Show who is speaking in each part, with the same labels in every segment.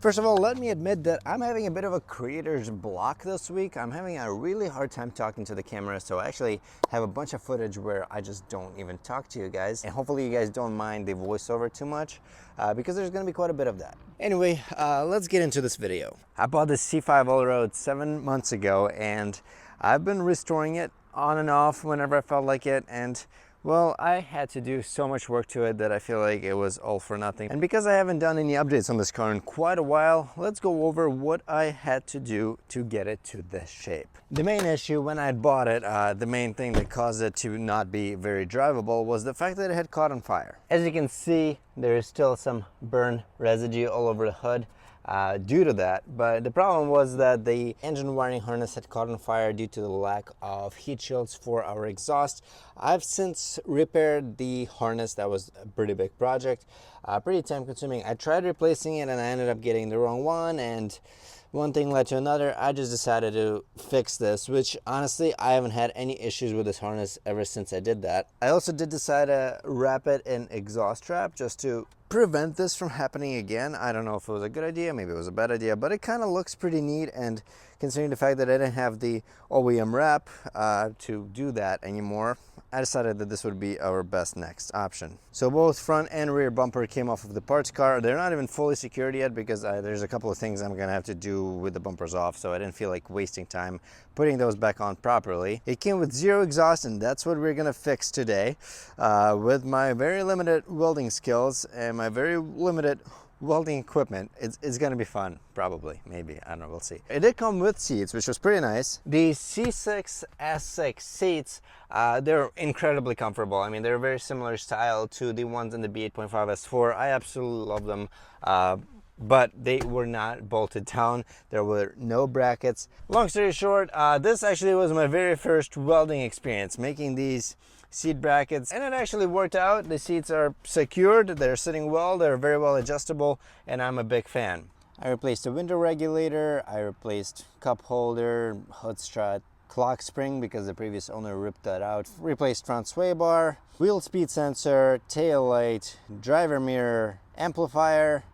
Speaker 1: First of all, let me admit that I'm having a bit of a creator's block this week. I'm having a really hard time talking to the camera, so I actually have a bunch of footage where I just don't even talk to you guys. And hopefully you guys don't mind the voiceover too much, because there's gonna be quite a bit of that. Anyway, let's get into this video. I bought this C5 Allroad 7 months ago, and I've been restoring it on and off whenever I felt like it, and well, I had to do so much work to it that I feel like it was all for nothing. And because I haven't done any updates on this car in quite a while, let's go over what I had to do to get it to this shape. The main issue when I bought it, the main thing that caused it to not be very drivable was the fact that it had caught on fire. As you can see, there is still some burn residue all over the hood. Due to that, but the problem was that the engine wiring harness had caught on fire due to the lack of heat shields for our exhaust. I've since repaired the harness. That was a pretty big project, pretty time consuming. I tried replacing it and I ended up getting the wrong one, and one thing led to another. I just decided to fix this, which honestly I haven't had any issues with this harness ever since I did that. I also did decide to wrap it in exhaust trap just to prevent this from happening again. I don't know if it was a good idea, maybe it was a bad idea, but it kind of looks pretty neat, and considering the fact that I didn't have the OEM wrap to do that anymore, I decided that this would be our best next option. So both front and rear bumper came off of the parts car. They're not even fully secured yet because there's a couple of things I'm gonna have to do with the bumpers off, so I didn't feel like wasting time putting those back on properly. It came with zero exhaust, and that's what we're gonna fix today. With my very limited welding skills and my very limited welding equipment, it's gonna be fun, probably, maybe, I don't know, we'll see. It did come with seats, which was pretty nice. The C6 S6 seats, they're incredibly comfortable. I mean, they're very similar style to the ones in the B8.5 S4. I absolutely love them, but they were not bolted down. There were no brackets. Long story short, this actually was my very first welding experience, making these seat brackets, and it actually worked out. The seats are secured, they're sitting well, they're very well adjustable, and I'm a big fan. I replaced the window regulator, I replaced cup holder, hood strut, clock spring because the previous owner ripped that out, replaced front sway bar, wheel speed sensor, tail light, driver mirror, amplifier.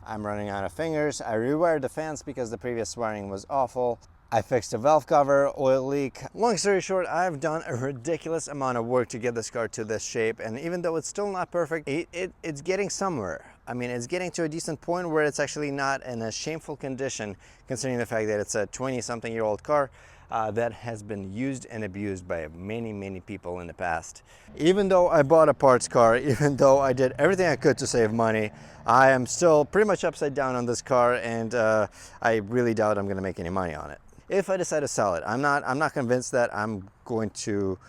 Speaker 1: I'm running out of fingers. I rewired the fans because the previous wiring was awful. I fixed a valve cover, oil leak. Long story short, I've done a ridiculous amount of work to get this car to this shape, and even though it's still not perfect, it's getting somewhere. I mean, it's getting to a decent point where it's actually not in a shameful condition, considering the fact that it's a 20-something-year-old car that has been used and abused by many people in the past. Even though I bought a parts car, even though I did everything I could to save money, I am still pretty much upside down on this car, and I really doubt I'm gonna make any money on it. If I decide to sell it, I'm not convinced that I'm going to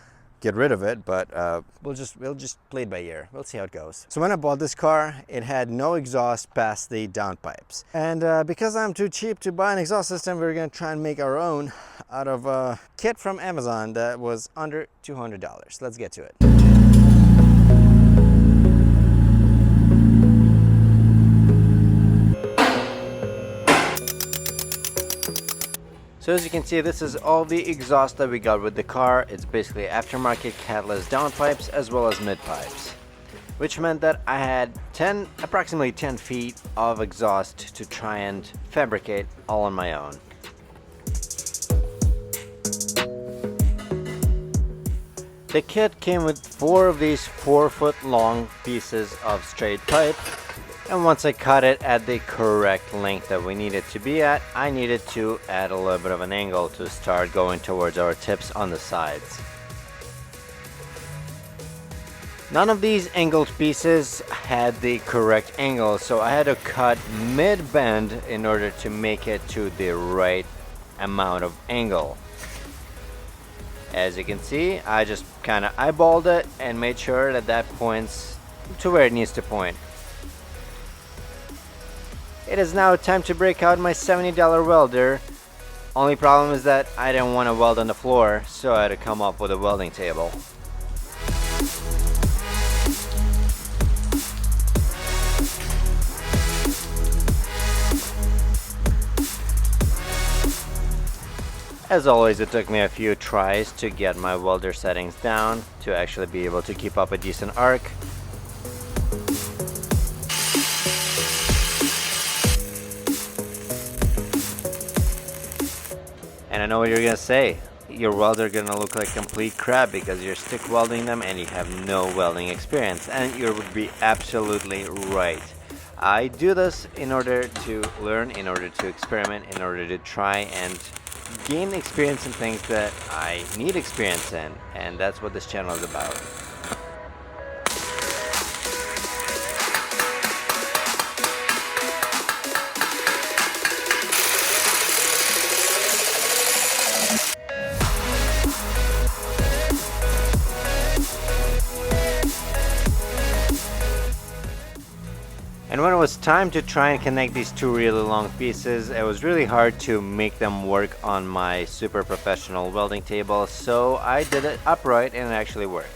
Speaker 1: get rid of it, but we'll just play it by ear. We'll see how it goes. So when I bought this car, it had no exhaust past the downpipes, and because I'm too cheap to buy an exhaust system, we're gonna try and make our own out of a kit from Amazon that was under $200. Let's get to it. So as you can see, this is all the exhaust that we got with the car. It's basically aftermarket catless downpipes as well as mid pipes, which meant that I had approximately 10 feet of exhaust to try and fabricate all on my own. The kit came with 4 of these 4-foot long pieces of straight pipe. And once I cut it at the correct length that we needed to be at, I needed to add a little bit of an angle to start going towards our tips on the sides. None of these angled pieces had the correct angle, so I had to cut mid-bend in order to make it to the right amount of angle. As you can see, I just kind of eyeballed it and made sure that that points to where it needs to point. It is now time to break out my $70 welder. Only problem is that I didn't want to weld on the floor, so I had to come up with a welding table. As always, it took me a few tries to get my welder settings down to actually be able to keep up a decent arc. And I know what you're gonna say. Your welds are gonna look like complete crap because you're stick welding them and you have no welding experience. And you would be absolutely right. I do this in order to learn, in order to experiment, in order to try and gain experience in things that I need experience in. And that's what this channel is about. And when it was time to try and connect these two really long pieces, it was really hard to make them work on my super professional welding table, so I did it upright and it actually worked.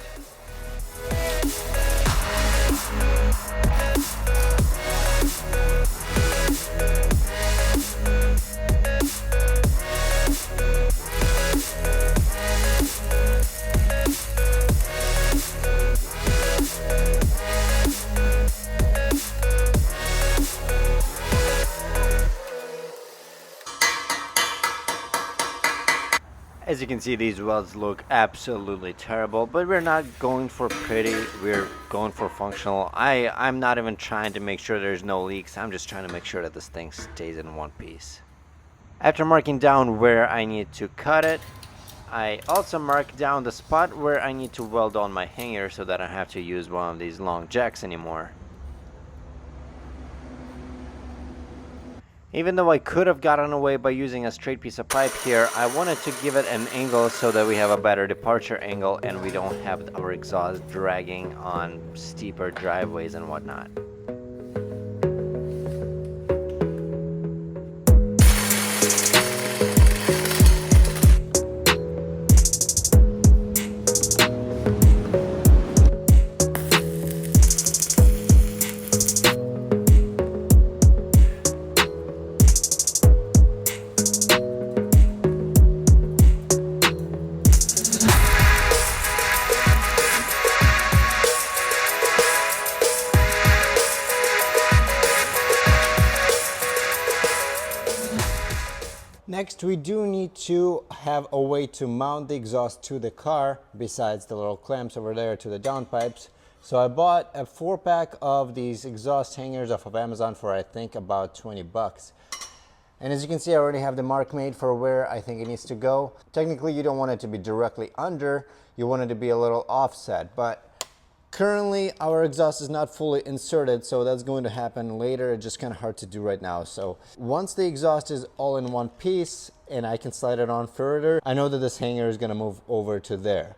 Speaker 1: As you can see, these welds look absolutely terrible, but we're not going for pretty, we're going for functional. I'm not even trying to make sure there's no leaks, I'm just trying to make sure that this thing stays in one piece. After marking down where I need to cut it, I also mark down the spot where I need to weld on my hanger so that I don't have to use one of these long jacks anymore. Even though I could have gotten away by using a straight piece of pipe here, I wanted to give it an angle so that we have a better departure angle and we don't have our exhaust dragging on steeper driveways and whatnot. Next, we do need to have a way to mount the exhaust to the car besides the little clamps over there to the downpipes. So I bought a 4-pack of these exhaust hangers off of Amazon for I think about 20 bucks. And as you can see, I already have the mark made for where I think it needs to go. Technically, you don't want it to be directly under, you want it to be a little offset, but currently our exhaust is not fully inserted, so that's going to happen later. It's just kind of hard to do right now. So once the exhaust is all in one piece and I can slide it on further, I know that this hanger is going to move over to there.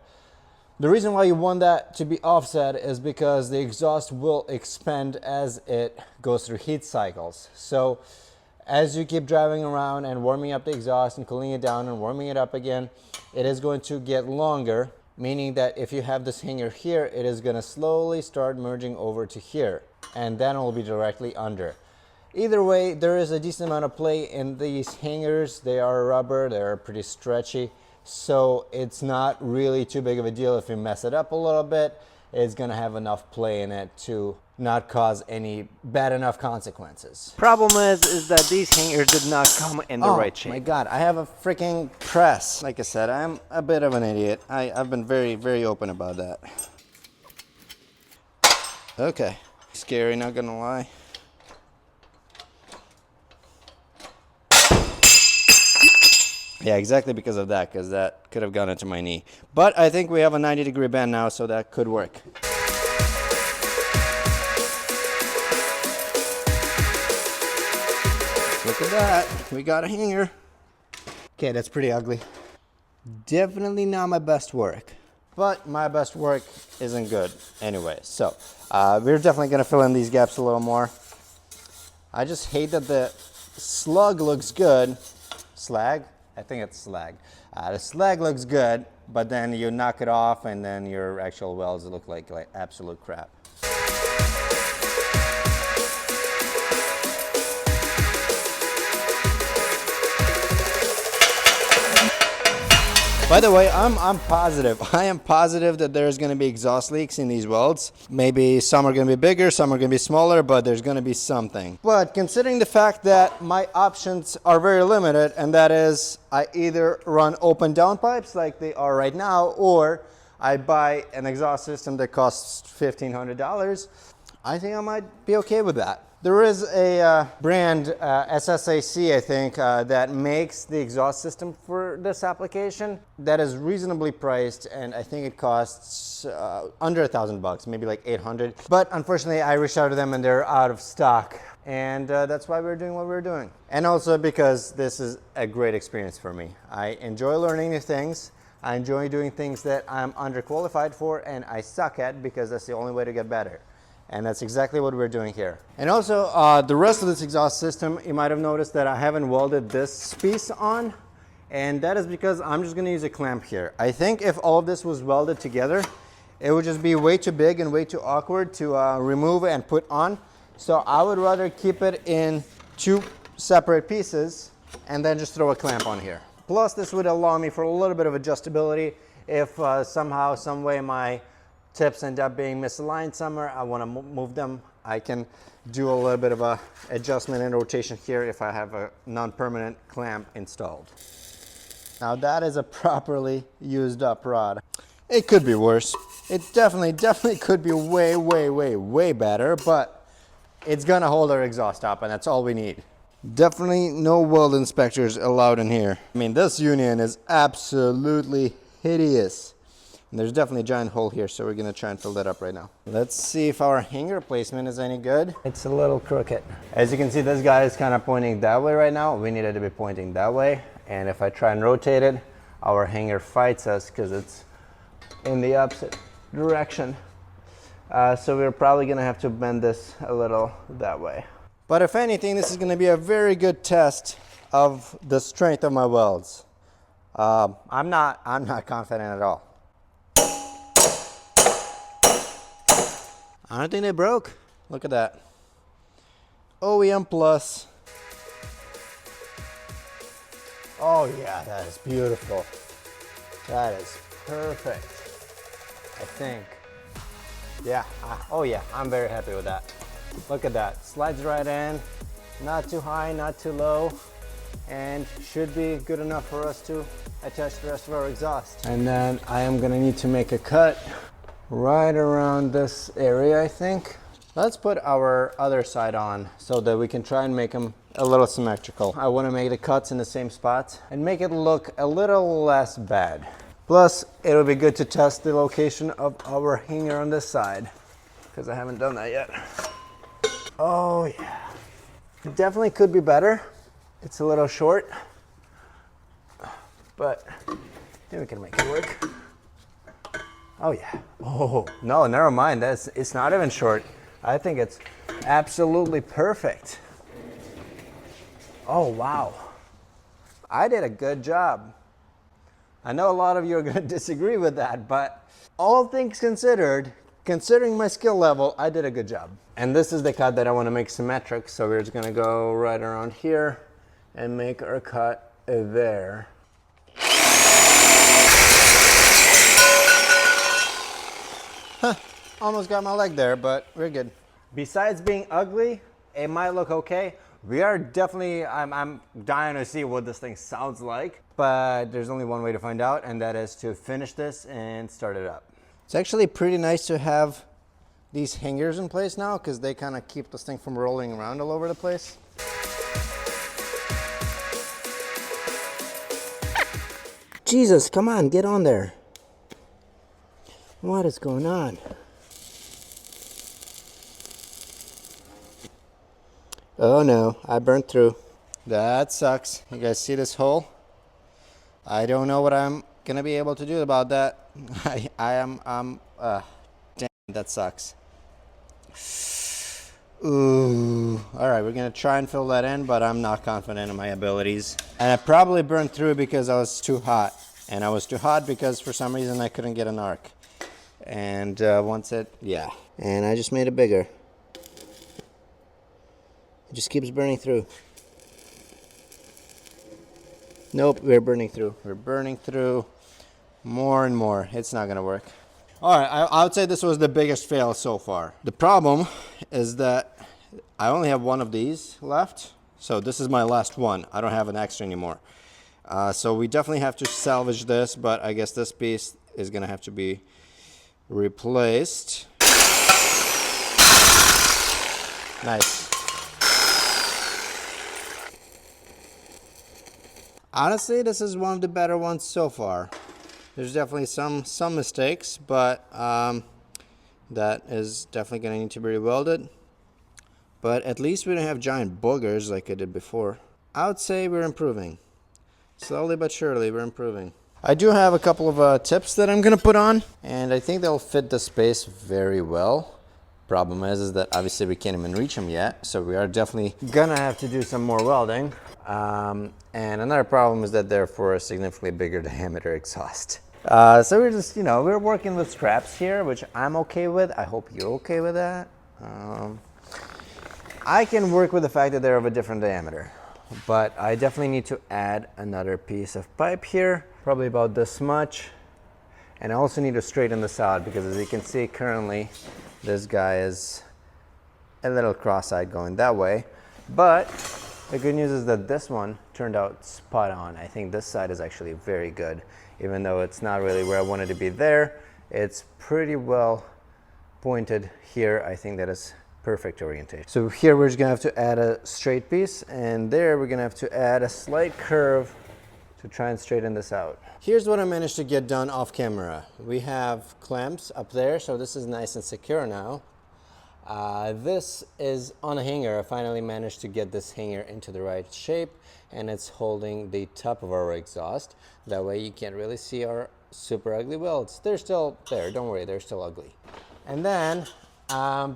Speaker 1: The reason why you want that to be offset is because the exhaust will expand as it goes through heat cycles. So as you keep driving around and warming up the exhaust and cooling it down and warming it up again, it is going to get longer. Meaning that if you have this hanger here, it is going to slowly start merging over to here, and then it will be directly under. Either way, there is a decent amount of play in these hangers. They are rubber, they're pretty stretchy, so it's not really too big of a deal if you mess it up a little bit. It's going to have enough play in it to not cause any bad enough consequences. Problem is that these hangers did not come in the right shape. Oh my god, I have a freaking press. Like I said, I'm a bit of an idiot. I've been very open about that. Okay, scary, not gonna lie. Yeah, exactly because of that, because that could have gone into my knee. But I think we have a 90-degree bend now, so that could work. Look at that, we got a hanger. Okay, that's pretty ugly. Definitely not my best work, but my best work isn't good anyway. So we're definitely gonna fill in these gaps a little more. I just hate that the slug looks good. Slag? I think it's slag. The slag looks good, but then you knock it off and then your actual welds look like absolute crap. By the way, I'm positive. I am positive that there's going to be exhaust leaks in these welds. Maybe some are going to be bigger, some are going to be smaller, but there's going to be something. But considering the fact that my options are very limited, and that is I either run open downpipes like they are right now, or I buy an exhaust system that costs $1,500, I think I might be okay with that. There is a brand, SSAC, I think, that makes the exhaust system for this application that is reasonably priced, and I think it costs under $1,000, maybe like 800. But unfortunately, I reached out to them and they're out of stock, and that's why we're doing what we're doing. And also because this is a great experience for me. I enjoy learning new things. I enjoy doing things that I'm underqualified for and I suck at, because that's the only way to get better. And that's exactly what we're doing here. And also, the rest of this exhaust system, you might have noticed that I haven't welded this piece on, and that is because I'm just gonna use a clamp here. I think if all of this was welded together, it would just be way too big and way too awkward to remove and put on. So I would rather keep it in two separate pieces and then just throw a clamp on here. Plus, this would allow me for a little bit of adjustability if somehow, some way my tips end up being misaligned somewhere, I want to move them, I can do a little bit of a adjustment and rotation here if I have a non-permanent clamp installed. Now that is a properly used up rod. It could be worse. It definitely could be way better, but it's gonna hold our exhaust up, and that's all we need. Definitely no weld inspectors allowed in here. I mean, this union is absolutely hideous. And there's definitely a giant hole here, so we're gonna try and fill that up right now. Let's see if our hanger placement is any good. It's a little crooked. As you can see, this guy is kind of pointing that way right now. We need it to be pointing that way. And if I try and rotate it, our hanger fights us because it's in the opposite direction. So we're probably gonna have to bend this a little that way. But if anything, this is gonna be a very good test of the strength of my welds. I'm not confident at all. I don't think they broke. Look at that. OEM Plus. Oh yeah, that is beautiful. That is perfect, I think. Yeah, oh yeah, I'm very happy with that. Look at that, slides right in, not too high, not too low, and should be good enough for us to attach the rest of our exhaust. And then I am gonna need to make a cut right around this area, I think. Let's put our other side on so that we can try and make them a little symmetrical. I want to make the cuts in the same spots and make it look a little less bad. Plus, it'll be good to test the location of our hanger on this side, because I haven't done that yet. Oh yeah, it definitely could be better. It's a little short, but I think we can make it work. Oh yeah. Oh no, never mind. It's not even short. I think it's absolutely perfect. Oh wow. I did a good job. I know a lot of you are going to disagree with that, but all things considered, considering my skill level, I did a good job. And this is the cut that I want to make symmetric, so we're just going to go right around here and make our cut there. Almost got my leg there, but we're good. Besides being ugly, it might look okay. We are definitely, I'm dying to see what this thing sounds like, but there's only one way to find out, and that is to finish this and start it up. It's actually pretty nice to have these hangers in place now, because they kind of keep this thing from rolling around all over the place. Jesus, come on, get on there. What is going on? Oh no, I burnt through. That sucks. You guys see this hole? I don't know what I'm gonna be able to do about that. Damn, that sucks. Ooh, all right, we're gonna try and fill that in, but I'm not confident in my abilities. And I probably burned through because I was too hot. And I was too hot because for some reason I couldn't get an arc. And yeah. And I just made it bigger. It just keeps burning through. Nope, we're burning through. We're burning through. more and more. It's not gonna work. All right, I would say this was the biggest fail so far. The problem is that I only have one of these left. So this is my last one. I don't have an extra anymore. So we definitely have to salvage this, but I guess this piece is gonna have to be replaced. Nice. Honestly, this is one of the better ones so far. There's definitely some mistakes, but that is definitely gonna need to be rewelded. But at least we don't have giant boogers like I did before. I would say we're improving. Slowly but surely, we're improving. I do have a couple of tips that I'm gonna put on, and I think they'll fit the space very well. Problem is that obviously we can't even reach them yet, so we are definitely gonna have to do some more welding. And another problem is that they're for a significantly bigger diameter exhaust. So we're just, we're working with scraps here, which I'm okay with. I hope you're okay with that. I can work with the fact that they're of a different diameter, but I definitely need to add another piece of pipe here, probably about this much. And I also need to straighten this out because, as you can see currently, this guy is a little cross-eyed going that way. But the good news is that this one turned out spot on. I think this side is actually very good. Even though it's not really where I wanted to be there, it's pretty well pointed here. I think that is perfect orientation. So here we're just gonna have to add a straight piece, and there we're gonna have to add a slight curve to try and straighten this out. Here's what I managed to get done off camera. We have clamps up there, so this is nice and secure now. This is on a hanger. I finally managed to get this hanger into the right shape, and it's holding the top of our exhaust. That way you can't really see our super ugly welds. They're still there, don't worry, they're still ugly. And then,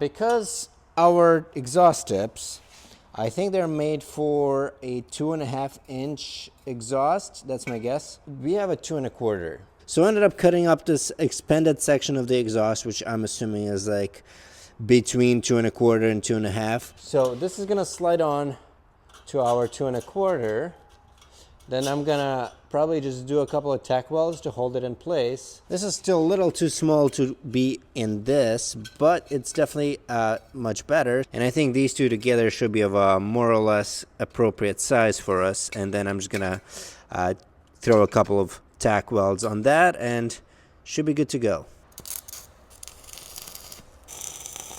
Speaker 1: because our exhaust tips, I think they're made for a 2.5-inch exhaust, that's my guess. We have a 2 1/4. So I ended up cutting up this expanded section of the exhaust, which I'm assuming is like between 2 1/4 and 2 1/2. So this is gonna slide on to our 2 1/4. Then I'm gonna probably just do a couple of tack welds to hold it in place. This is still a little too small to be in this, but it's definitely much better. And I think these two together should be of a more or less appropriate size for us. And then I'm just gonna throw a couple of tack welds on that and should be good to go.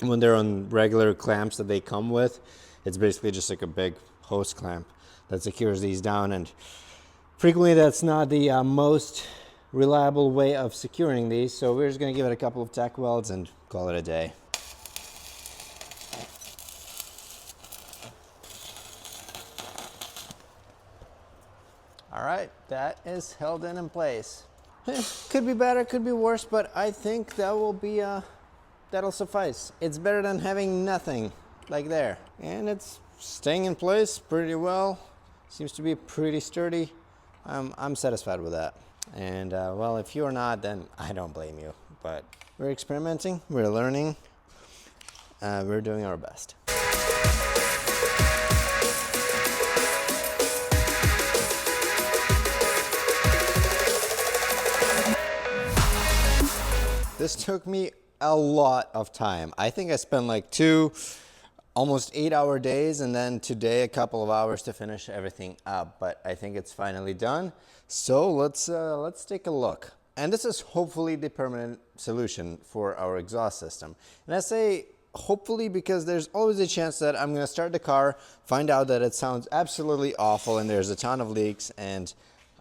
Speaker 1: When they're on regular clamps that they come with, it's basically just like a big hose clamp that secures these down, and frequently that's not the most reliable way of securing these, so we're just going to give it a couple of tack welds and call it a day. All right, that is held in place. Could be better, could be worse, but I think that will be that'll suffice. It's better than having nothing like there, and it's staying in place pretty well. Seems to be pretty sturdy. I'm satisfied with that. And well, if you're not, then I don't blame you. But we're experimenting, we're learning, we're doing our best. This took me a lot of time. I think I spent like 2 almost 8-hour days, and then today a couple of hours to finish everything up, but I think it's finally done. So let's take a look. And this is hopefully the permanent solution for our exhaust system. And I say hopefully because there's always a chance that I'm gonna start the car, find out that it sounds absolutely awful and there's a ton of leaks, and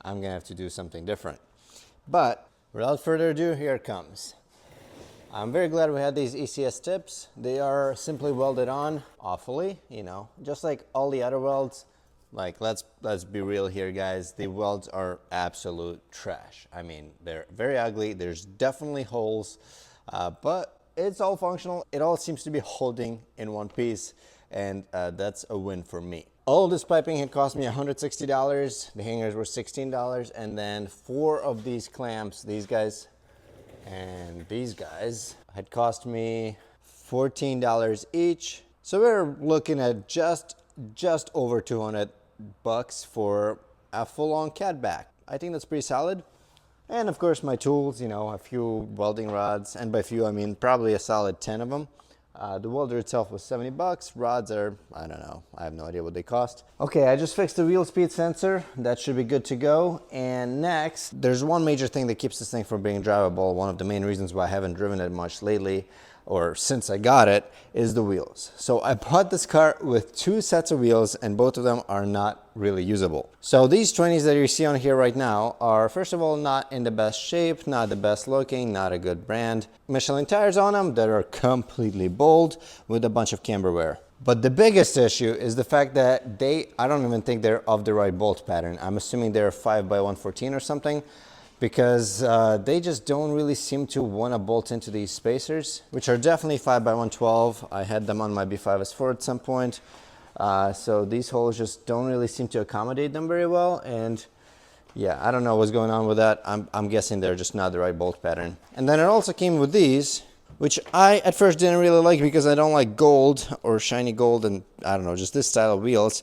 Speaker 1: I'm gonna have to do something different. But without further ado, here it comes. I'm very glad we had these ECS tips. They are simply welded on awfully, just like all the other welds. Like, let's be real here, guys. The welds are absolute trash. I mean, they're very ugly. There's definitely holes, but it's all functional. It all seems to be holding in one piece, and that's a win for me. All of this piping had cost me $160. The hangers were $16, and then 4 of these clamps, these guys and these guys, had cost me $14 each. So we're looking at just over 200 bucks for a full-on cat back. I think that's pretty solid. And of course my tools, you know, a few welding rods, and by few I mean probably a solid 10 of them. The welder itself was 70 bucks. Rods are, I don't know, I have no idea what they cost. Okay, I just fixed the wheel speed sensor. That should be good to go. And next, there's one major thing that keeps this thing from being drivable. One of the main reasons why I haven't driven it much lately, or since I got it, is the wheels. So I bought this car with 2 sets of wheels, and both of them are not really usable. So these 20s that you see on here right now are, first of all, not in the best shape, not the best looking, not a good brand. Michelin tires on them that are completely bald with a bunch of camber wear. But the biggest issue is the fact that I don't even think they're of the right bolt pattern. I'm assuming they're 5x114 or something, because they just don't really seem to want to bolt into these spacers, which are definitely 5x112. I had them on my B5S4 at some point. So these holes just don't really seem to accommodate them very well. And yeah, I don't know what's going on with that. I'm guessing they're just not the right bolt pattern. And then it also came with these, which I at first didn't really like because I don't like gold or shiny gold, and I don't know, just this style of wheels.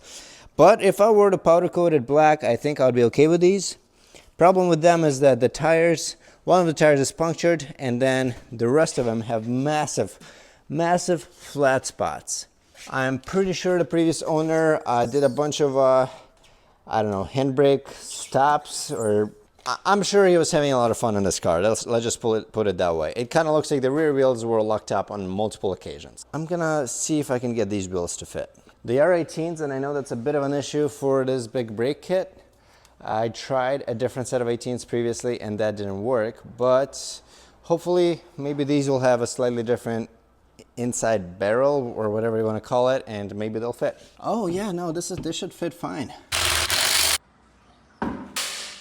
Speaker 1: But if I were to powder coat it black, I think I'd be okay with these. Problem with them is that the tires, one of the tires is punctured, and then the rest of them have massive flat spots. I'm pretty sure the previous owner did a bunch of, I don't know, handbrake stops, or I'm sure he was having a lot of fun in this car. Let's just put it that way. It kind of looks like the rear wheels were locked up on multiple occasions. I'm gonna see if I can get these wheels to fit. They are 18s, and I know that's a bit of an issue for this big brake kit. I tried a different set of 18s previously and that didn't work, but hopefully maybe these will have a slightly different inside barrel or whatever you want to call it, and maybe they'll fit. Oh yeah, no, this should fit fine.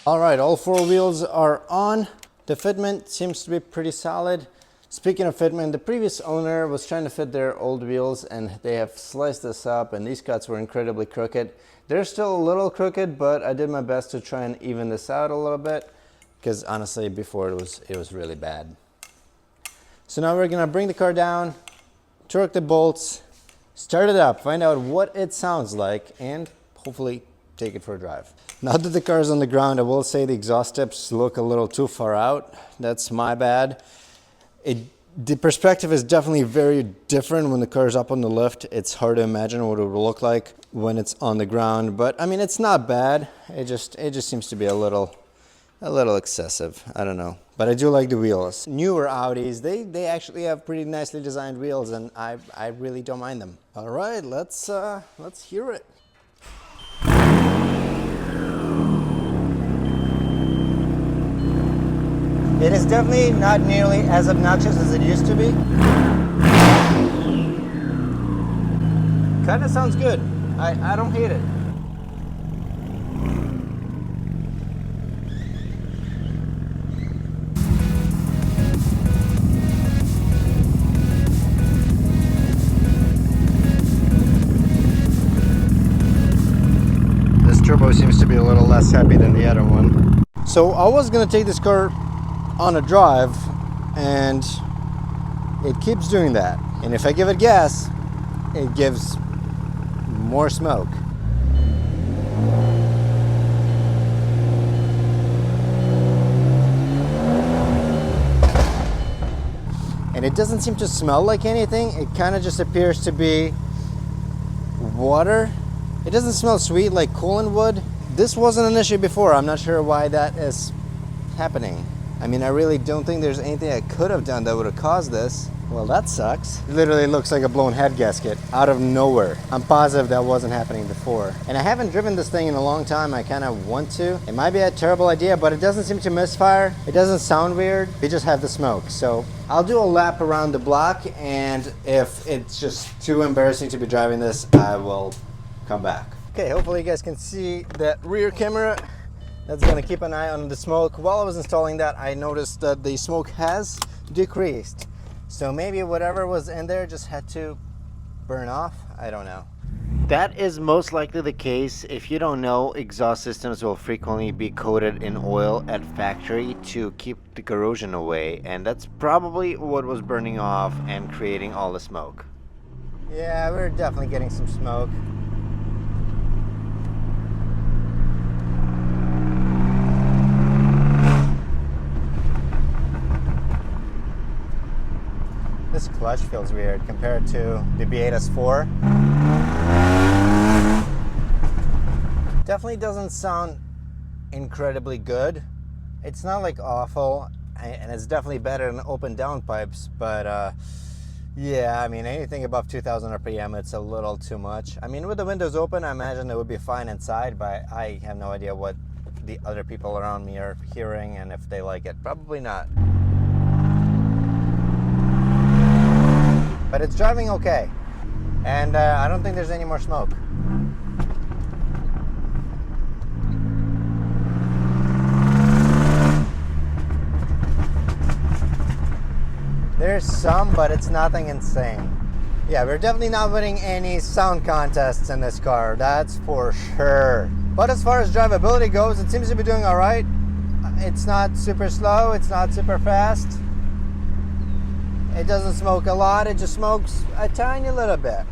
Speaker 1: All right, all 4 wheels are on. The fitment seems to be pretty solid. Speaking of fitment, the previous owner was trying to fit their old wheels and they have sliced this up, and these cuts were incredibly crooked. They're still a little crooked, but I did my best to try and even this out a little bit, because honestly before it was really bad. So now we're gonna bring the car down, torque the bolts, start it up, find out what it sounds like, and hopefully take it for a drive. Now that the car is on the ground, I will say the exhaust tips look a little too far out. That's my bad. The perspective is definitely very different when the car is up on the lift. It's hard to imagine what it will look like when it's on the ground, but I mean, it's not bad. It just seems to be a little excessive. I don't know, but I do like the wheels. Newer Audis, they actually have pretty nicely designed wheels, and I really don't mind them. All right, let's hear it. It is definitely not nearly as obnoxious as it used to be. Kind of sounds good. I don't hate it. This turbo seems to be a little less happy than the other one. So I was gonna take this car on a drive, and it keeps doing that. And if I give it gas, it gives more smoke. And it doesn't seem to smell like anything. It kind of just appears to be water. It doesn't smell sweet like coolant would. This wasn't an issue before. I'm not sure why that is happening. I mean, I really don't think there's anything I could have done that would have caused this. Well, that sucks. It literally looks like a blown head gasket out of nowhere. I'm positive that wasn't happening before. And I haven't driven this thing in a long time. I kind of want to. It might be a terrible idea, but it doesn't seem to misfire. It doesn't sound weird. You just have the smoke. So I'll do a lap around the block, and if it's just too embarrassing to be driving this, I will come back. Okay, hopefully you guys can see that rear camera. That's gonna keep an eye on the smoke. While I was installing that, I noticed that the smoke has decreased. So maybe whatever was in there just had to burn off. I don't know. That is most likely the case. If you don't know, exhaust systems will frequently be coated in oil at factory to keep the corrosion away, and that's probably what was burning off and creating all the smoke. Yeah, we're definitely getting some smoke. This clutch feels weird compared to the B8S4. Definitely doesn't sound incredibly good. It's not like awful, and it's definitely better than open downpipes, but yeah, I mean, anything above 2000 RPM, it's a little too much. I mean, with the windows open, I imagine it would be fine inside, but I have no idea what the other people around me are hearing and if they like it. Probably not. But it's driving okay, and I don't think there's any more smoke. There's some, but it's nothing insane. Yeah, we're definitely not winning any sound contests in this car, that's for sure. But as far as drivability goes, it seems to be doing all right. It's not super slow, it's not super fast. It doesn't smoke a lot, it just smokes a tiny little bit.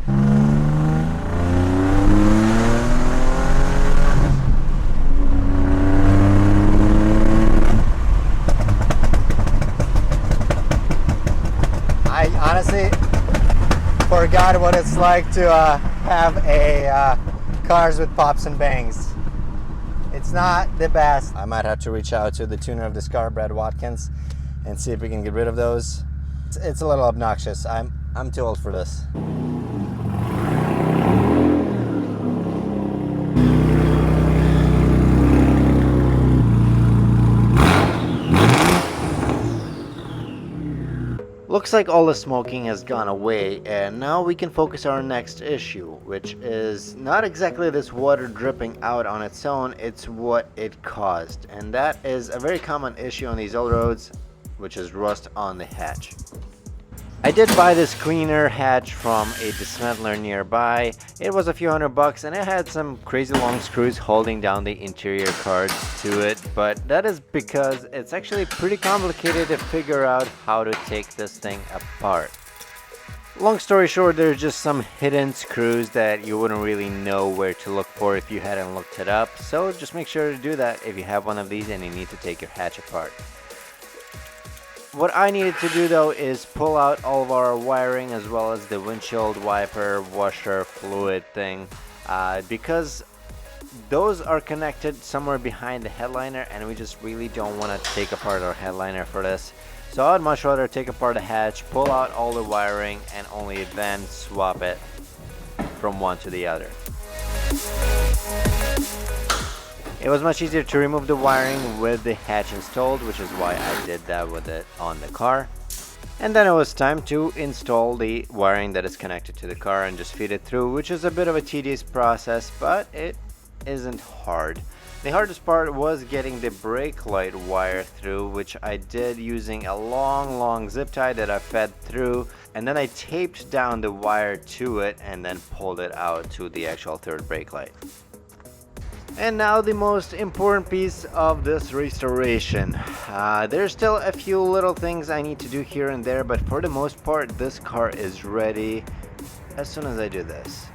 Speaker 1: I honestly forgot what it's like to have a cars with pops and bangs. It's not the best. I might have to reach out to the tuner of this car, Brad Watkins, and see if we can get rid of those. It's a little obnoxious. I'm too old for this. Looks like all the smoking has gone away, and now we can focus on our next issue, which is not exactly this water dripping out on its own, it's what it caused. And that is a very common issue on these Allroads, which is rust on the hatch. I did buy this cleaner hatch from a dismantler nearby. It was a few $100 and it had some crazy long screws holding down the interior cards to it, but that is because it's actually pretty complicated to figure out how to take this thing apart. Long story short, there's just some hidden screws that you wouldn't really know where to look for if you hadn't looked it up, so just make sure to do that if you have one of these and you need to take your hatch apart. What I needed to do though is pull out all of our wiring as well as the windshield wiper, washer, fluid thing, because those are connected somewhere behind the headliner and we just really don't want to take apart our headliner for this. So I'd much rather take apart the hatch, pull out all the wiring, and only then swap it from one to the other. It was much easier to remove the wiring with the hatch installed, which is why I did that with it on the car. And then it was time to install the wiring that is connected to the car and just feed it through, which is a bit of a tedious process, but it isn't hard. The hardest part was getting the brake light wire through, which I did using a long zip tie that I fed through, and then I taped down the wire to it and then pulled it out to the actual third brake light. And now the most important piece of this restoration. There's still a few little things I need to do here and there, but for the most part this car is ready as soon as I do this.